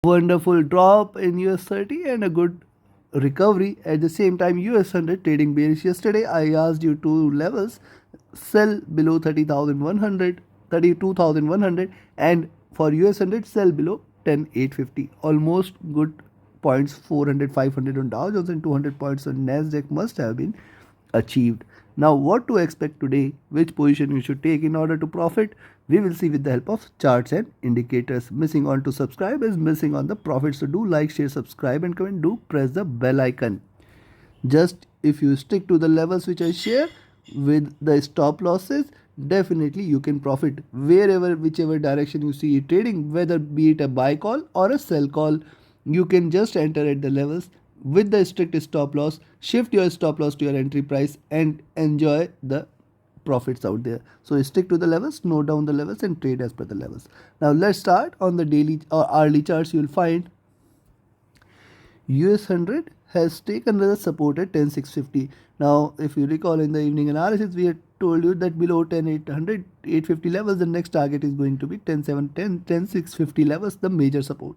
Wonderful drop in US30 and a good recovery. At the same time, US100 trading bearish. Yesterday, I asked you two levels: sell below 30,100, 32,100, and for US100, sell below 10,850. Almost good points, 400, 500 on Dow Jones and 200 points on Nasdaq must have been achieved. Now, what to expect today, which position you should take in order to profit, we will see with the help of charts and indicators. Missing on to subscribe is missing on the profit. So do like, share, subscribe and comment. Do press the bell icon. Just if you stick to the levels which I share with the stop losses, definitely you can profit wherever, whichever direction you see it trading, whether be it a buy call or a sell call. You can just enter at the levels with the strict stop loss, shift your stop loss to your entry price and enjoy the profits out there. So stick to the levels, note down the levels and trade as per the levels. Now let's start on the daily or hourly charts. You will find US100 has taken the support at 10,650. Now, if you recall in the evening analysis, we had told you that below 10,800, 850 levels, the next target is going to be 10,710, 10,650 levels, the major support.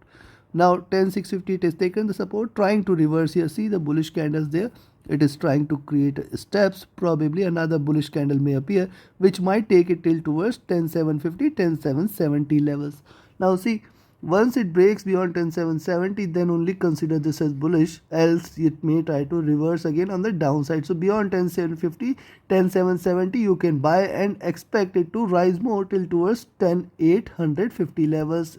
Now, 10,650 it has taken the support, trying to reverse here. See the bullish candles there. It is trying to create steps. Probably another bullish candle may appear, which might take it till towards 10,750, 10,770 levels. Now, see, once it breaks beyond 10770, then only consider this as bullish, else it may try to reverse again on the downside. So beyond 10750, 10770 you can buy and expect it to rise more till towards 10850 levels.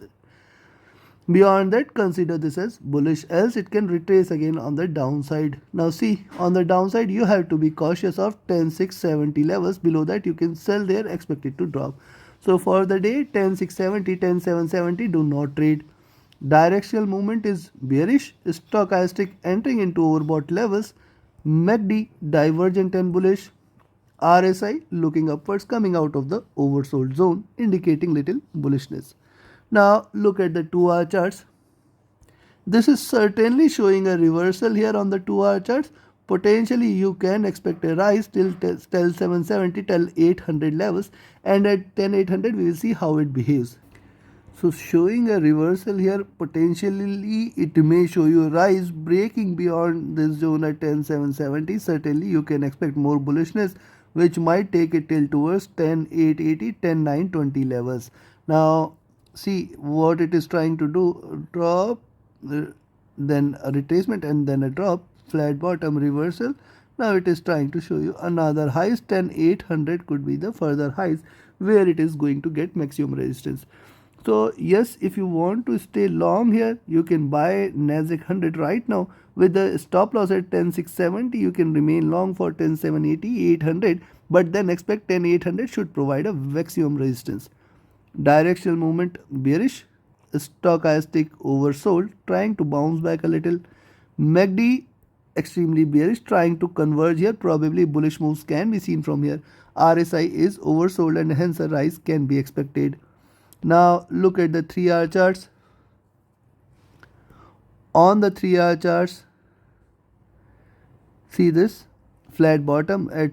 Beyond that, consider this as bullish, else it can retrace again on the downside. Now see, on the downside you have to be cautious of 10670 levels. Below that you can sell there, expect it to drop. So for the day, 10670, 10770 do not trade. Directional movement is bearish, stochastic entering into overbought levels, MACD divergent and bullish, RSI looking upwards coming out of the oversold zone, indicating little bullishness. Now look at the 2-hour charts. This is certainly showing a reversal here on the 2-hour charts. Potentially you can expect a rise till 770 till 800 levels, and at 10800 we will see how it behaves. So showing a reversal here, potentially it may show you a rise breaking beyond this zone at 10770. Certainly you can expect more bullishness, which might take it till towards 10880, 10920 levels. Now see what it is trying to do: drop, then a retracement and then a drop, flat bottom, reversal. Now it is trying to show you another highs. 10800 could be the further highs where it is going to get maximum resistance. So yes, if you want to stay long here, you can buy NASDAQ100 right now with the stop loss at 10670. You can remain long for 10780, 800, but then expect 10800 should provide a maximum resistance. Directional movement bearish, stochastic oversold, trying to bounce back a little. MACD extremely bearish, trying to converge here. Probably bullish moves can be seen from here. RSI is oversold and hence a rise can be expected. Now look at the 3-hour charts. On the 3-hour charts, see this flat bottom at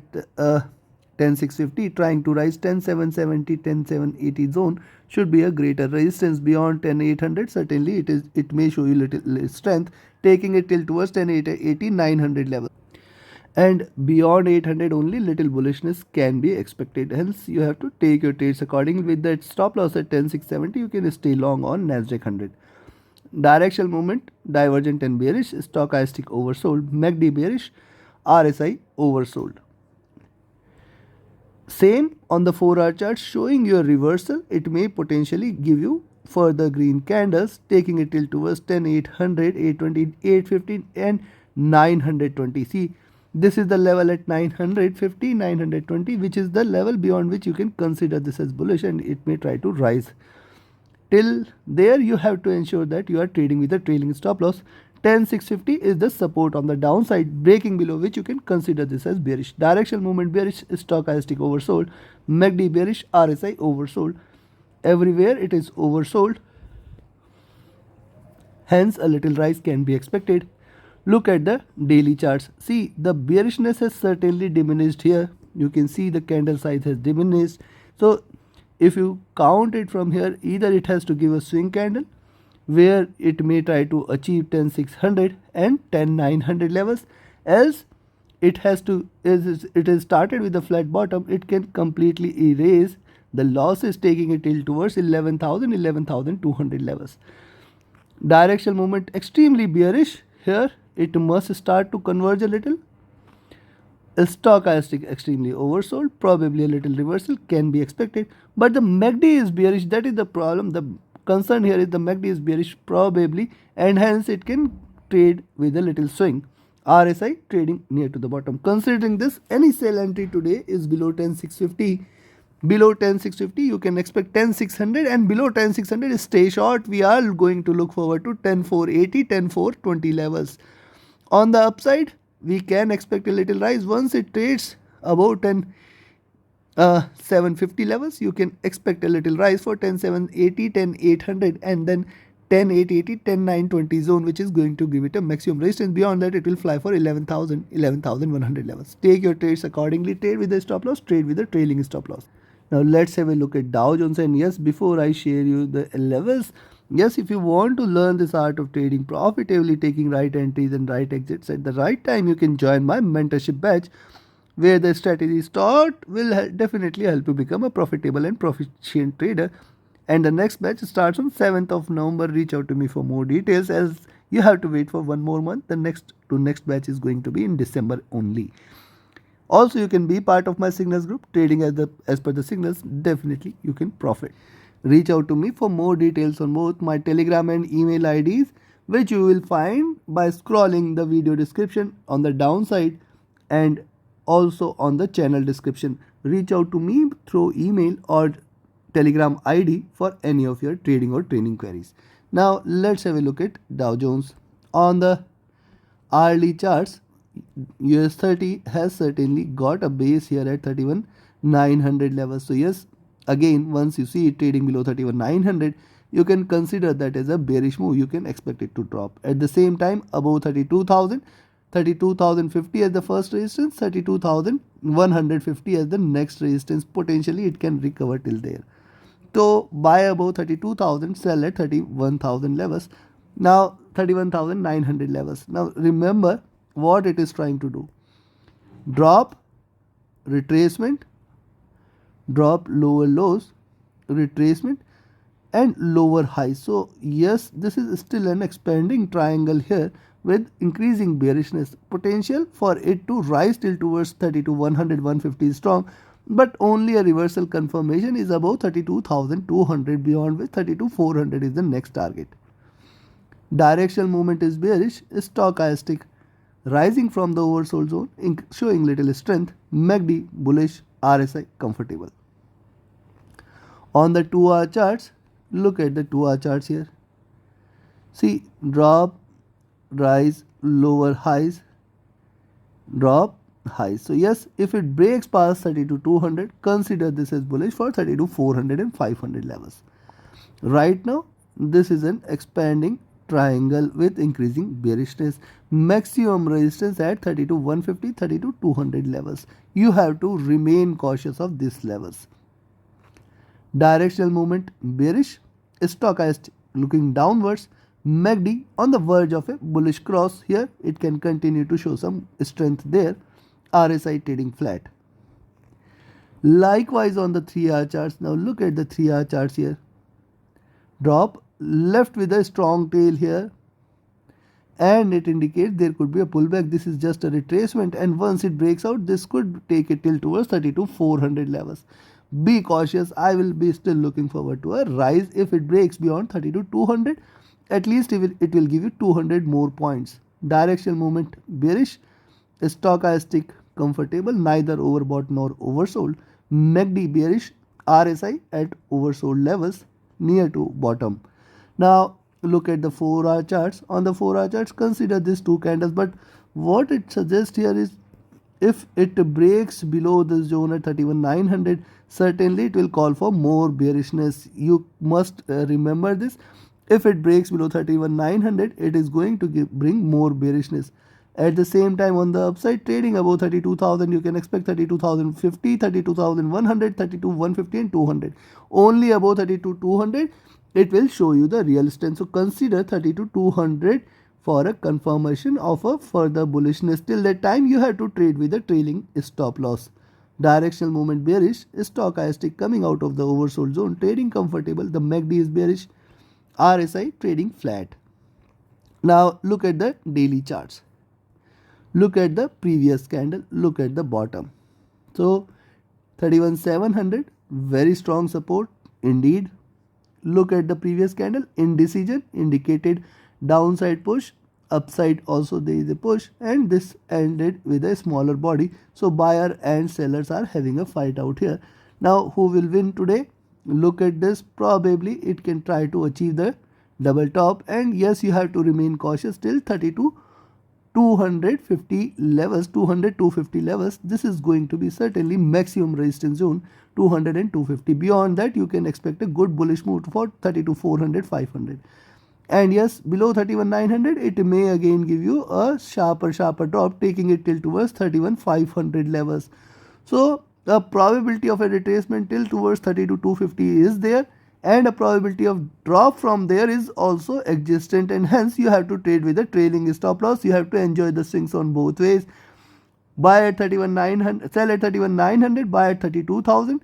10650, trying to rise. 10770, 10780 zone should be a greater resistance. Beyond 10800, certainly it may show you little strength, taking it till towards 10880, 900 level. And beyond 800 only little bullishness can be expected. Hence you have to take your trades accordingly. With that stop loss at 10670, you can stay long on NASDAQ100. Directional movement divergent and bearish, stochastic oversold, MACD bearish, RSI oversold. Same on the 4-hour chart, showing your reversal. It may potentially give you further green candles, taking it till towards 10800, 820, 850 and 920. See, this is the level at 950, 920, which is the level beyond which you can consider this as bullish and it may try to rise. Till there you have to ensure that you are trading with a trailing stop loss. 10650 is the support on the downside, breaking below which you can consider this as bearish. Directional movement bearish, stochastic oversold, MACD bearish, RSI oversold. Everywhere it is oversold, hence a little rise can be expected. Look at the daily charts. See, the bearishness has certainly diminished here. You can see the candle size has diminished. So if you count it from here, either it has to give a swing candle where it may try to achieve 10,600 and 10,900 levels. Else it has to, as it is started with a flat bottom, it can completely erase the losses, taking it till towards 11,000, 11,200 levels. Directional movement extremely bearish here. It must start to converge a little. Stochastic extremely oversold, probably a little reversal can be expected, but the MACD is bearish. That is the problem. The concern here is the MACD is bearish probably, and hence it can trade with a little swing. RSI trading near to the bottom. Considering this, any sell entry today is below 10,650. Below 10,650 you can expect 10,600, and below 10,600 stay short. We are going to look forward to 10,480, 10,420 levels. On the upside, we can expect a little rise once it trades above 10,750 levels. You can expect a little rise for 10,780, 10,800, and then 10,880, 10,920 zone, which is going to give it a maximum resistance. Beyond that, it will fly for 11,000, 11,100 levels. Take your trades accordingly. Trade with the stop loss, trade with the trailing stop loss. Now let's have a look at Dow Jones. And yes, before I share you the levels, yes, if you want to learn this art of trading profitably, taking right entries and right exits at the right time, you can join my mentorship batch, where the strategies taught will definitely help you become a profitable and proficient trader. And the next batch starts on 7th of November. Reach out to me for more details, as you have to wait for one more month. The next batch is going to be in December only. Also, you can be part of my signals group, trading as per the signals. Definitely you can profit. Reach out to me for more details on both my Telegram and email IDs, which you will find by scrolling the video description on the downside and also on the channel description. Reach out to me through email or Telegram ID for any of your trading or training queries. Now let's have a look at Dow Jones. On the hourly charts, US30 has certainly got a base here at 31,900 levels. So yes, again, once you see it trading below 31,900, you can consider that as a bearish move. You can expect it to drop. At the same time, above 32,000, 32,050 as the first resistance, 32,150 as the next resistance. Potentially it can recover till there. So buy above 32,000, sell at 31,000 levels. Now 31,900 levels. Now remember what it is trying to do. Drop, retracement, drop, lower lows, retracement, and lower highs. So yes, this is still an expanding triangle here with increasing bearishness. Potential for it to rise till towards 32,100, 150 is strong, but only a reversal confirmation is above 32,200, beyond which 32,400 is the next target. Directional movement is bearish, stochastic rising from the oversold zone, showing little strength. MACD bullish, RSI comfortable. On the 2-hour charts, look at the 2-hour charts here. See, drop, rise, lower highs, drop, highs. So yes, if it breaks past 32,200, consider this as bullish for 32,400 and 500 levels. Right now, this is an expanding triangle with increasing bearishness. Maximum resistance at 32,150, 32,200 levels. You have to remain cautious of these levels. Directional movement bearish, stochastic looking downwards. MACD on the verge of a bullish cross here. It can continue to show some strength there. RSI trading flat. Likewise on the 3-hour charts. Now look at the 3-hour charts here. Drop, left with a strong tail here, and it indicates there could be a pullback. This is just a retracement, and once it breaks out, this could take it till towards 32,400 levels. Be cautious. I will be still looking forward to a rise. If it breaks beyond 32,200, at least it will give you 200 more points. Directional movement bearish, stochastic comfortable, neither overbought nor oversold. MACD bearish, RSI at oversold levels near to bottom. Now look at the 4-hour charts. On the 4-hour charts, consider these two candles, but what it suggests here is, if it breaks below this zone at 31,900, certainly it will call for more bearishness. You must remember this. If it breaks below 31,900, it is going to bring more bearishness. At the same time, on the upside, trading above 32,000, you can expect 32,050, 32,100, 32,150 and 200. Only above 32,200 it will show you the real strength. So consider 32,200 for a confirmation of a further bullishness. Till that time, you have to trade with a trailing stop loss. Directional movement bearish, stochastic coming out of the oversold zone, trading comfortable. The MACD is bearish, RSI trading flat. Now look at the daily charts. Look at the previous candle, look at the bottom. So 31,700, very strong support indeed. Look at the previous candle, indecision indicated downside push, upside also there is a push, and this ended with a smaller body. So buyer and sellers are having a fight out here. Now who will win today? Look at this, probably it can try to achieve the double top, and yes, you have to remain cautious till 250 levels, 250 levels. This is going to be certainly maximum resistance zone, 200 and 250. Beyond that, you can expect a good bullish move for 32,400, 500. And yes, below 31,900, it may again give you a sharper drop, taking it till towards 31,500 levels. So the probability of a retracement till towards 32,250 is there, and a probability of drop from there is also existent, and hence you have to trade with a trailing stop loss. You have to enjoy the swings on both ways. Buy at 31,900, sell at 31,900, buy at 32,000.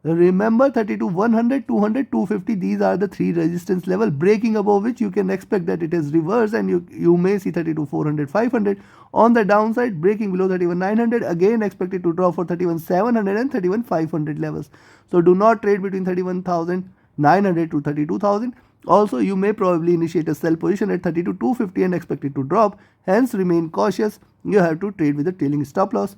Remember 32,100, 200, 250, these are the three resistance level, breaking above which you can expect that it is reversed, and you may see 32,400, 500. On the downside, breaking below 31,900, again expected to drop for 31,700 and 31,500 levels. So do not trade between 31,900 to 32,000. Also, you may probably initiate a sell position at 32,250 and expect it to drop. Hence, remain cautious. You have to trade with a trailing stop loss.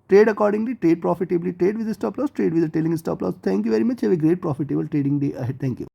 Trade accordingly, trade profitably, trade with a stop loss, trade with a trailing stop loss. Thank you very much. Have a great profitable trading day ahead. Thank you.